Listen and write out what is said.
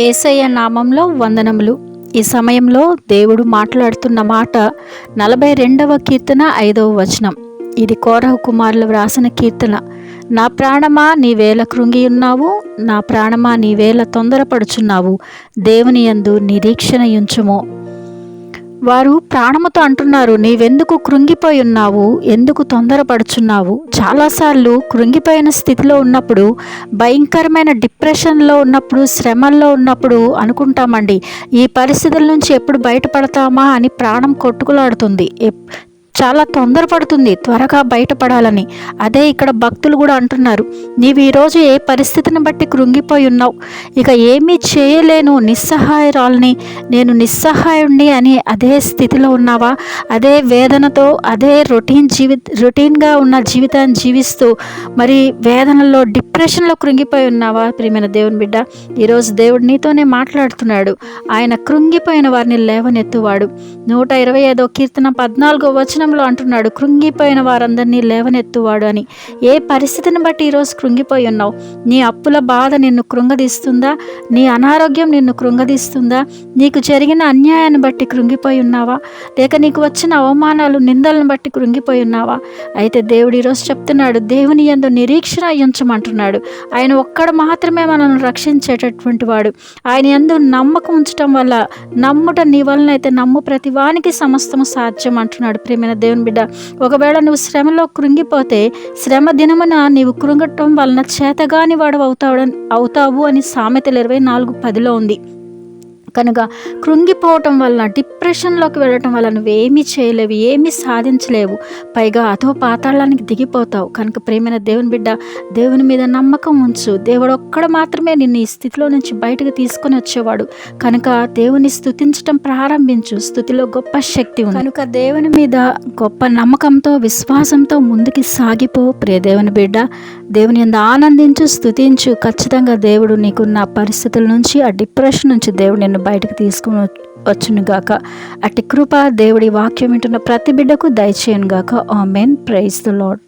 యేసయ్య నామంలో వందనములు. ఈ సమయంలో దేవుడు మాట్లాడుతున్న మాట 42వ కీర్తన 5వ వచనం. ఇది కోరహు కుమారులు వ్రాసిన కీర్తన. నా ప్రాణమా నీవేళ కృంగియున్నావు, నా ప్రాణమా నీవేళ తొందరపడుచున్నావు, దేవుని యందు నిరీక్షణ యుంచుము. వారు ప్రాణముతో అంటున్నారు, నీవెందుకు కృంగిపోయి ఉన్నావు, ఎందుకు తొందరపడుచున్నావు. చాలాసార్లు కృంగిపోయిన స్థితిలో ఉన్నప్పుడు, భయంకరమైన డిప్రెషన్లో ఉన్నప్పుడు, శ్రమల్లో ఉన్నప్పుడు అనుకుంటామండి, ఈ పరిస్థితుల నుంచి ఎప్పుడు బయటపడతామా అని ప్రాణం కొట్టుకులాడుతుంది, చాలా తొందరపడుతుంది త్వరగా బయటపడాలని. అదే ఇక్కడ భక్తులు కూడా అంటున్నారు, నీవు ఈరోజు ఏ పరిస్థితిని బట్టి కృంగిపోయి ఉన్నావు, ఇక ఏమీ చేయలేను, నిస్సహాయరాలని, నేను నిస్సహాయుణ్ణి అని అదే స్థితిలో ఉన్నావా? అదే వేదనతో, అదే రొటీన్గా ఉన్న జీవితాన్ని జీవిస్తూ మరి వేదనలో, డిప్రెషన్లో కృంగిపోయి ఉన్నావా? ప్రియమైన దేవుని బిడ్డ, ఈరోజు దేవుడు నీతోనే మాట్లాడుతున్నాడు. ఆయన కృంగిపోయిన వారిని లేవనెత్తువాడు. 125వ కీర్తన 14వ వచనంలో అంటున్నాడు, కృంగిపోయిన వారందరినీ లేవనెత్తువాడు అని. ఏ పరిస్థితిని బట్టి ఈరోజు కృంగిపోయి ఉన్నావు? నీ అప్పుల బాధ నిన్ను కృంగదీస్తుందా? నీ అనారోగ్యం నిన్ను కృంగదీస్తుందా? నీకు జరిగిన అన్యాయాన్ని బట్టి కృంగిపోయి ఉన్నావా? లేక నీకు వచ్చిన అవమానాలు, నిందలను బట్టి కృంగిపోయి ఉన్నావా? అయితే దేవుడు ఈరోజు చెప్తున్నాడు, దేవుని యందు నిరీక్షణ ఉంచమంటున్నాడు. ఆయన ఒక్కడు మాత్రమే మనల్ని రక్షించేటటువంటి వాడు. ఆయన యందు నమ్మకం ఉంచటం వల్ల, నమ్ముట నీ వలన అయితే నమ్ము ప్రతి వానికి సమస్తము సాధ్యం అంటున్నాడు. ప్రియమైన దేవుని బిడ్డ, ఒకవేళ నువ్వు శ్రమలో కృంగిపోతే, శ్రమ దినమున నీవు కృంగటం వలన చేతగాని వాడు అవుతావు అని సామెతలు 24:10 ఉంది. కనుక కృంగిపోవటం వలన, డిప్రెషన్లోకి వెళ్ళటం వల్ల నువ్వేమీ చేయలేవు, ఏమీ సాధించలేవు, పైగా అదో పాతాళానికి దిగిపోతావు. కనుక ప్రియమైన దేవుని బిడ్డ, దేవుని మీద నమ్మకం ఉంచు. దేవుడు ఒక్కడ మాత్రమే నిన్ను ఈ స్థితిలో నుంచి బయటకు తీసుకొని వచ్చేవాడు. కనుక దేవుని స్తుతించటం ప్రారంభించు. స్తుతిలో గొప్ప శక్తి ఉంది. కనుక దేవుని మీద గొప్ప నమ్మకంతో, విశ్వాసంతో ముందుకి సాగిపో. ప్రియ దేవుని బిడ్డ, దేవుని యందు ఆనందించు, స్తుతించు. ఖచ్చితంగా దేవుడు నీకున్న పరిస్థితుల నుంచి, ఆ డిప్రెషన్ నుంచి దేవుడు నిన్ను బయటకు తీసుకుని వచ్చును గాక. అట్టి కృప దేవుడి వాక్యం వింటున్న ప్రతి బిడ్డకు దయచేయను గాక. ఆమేన్. Praise the lord.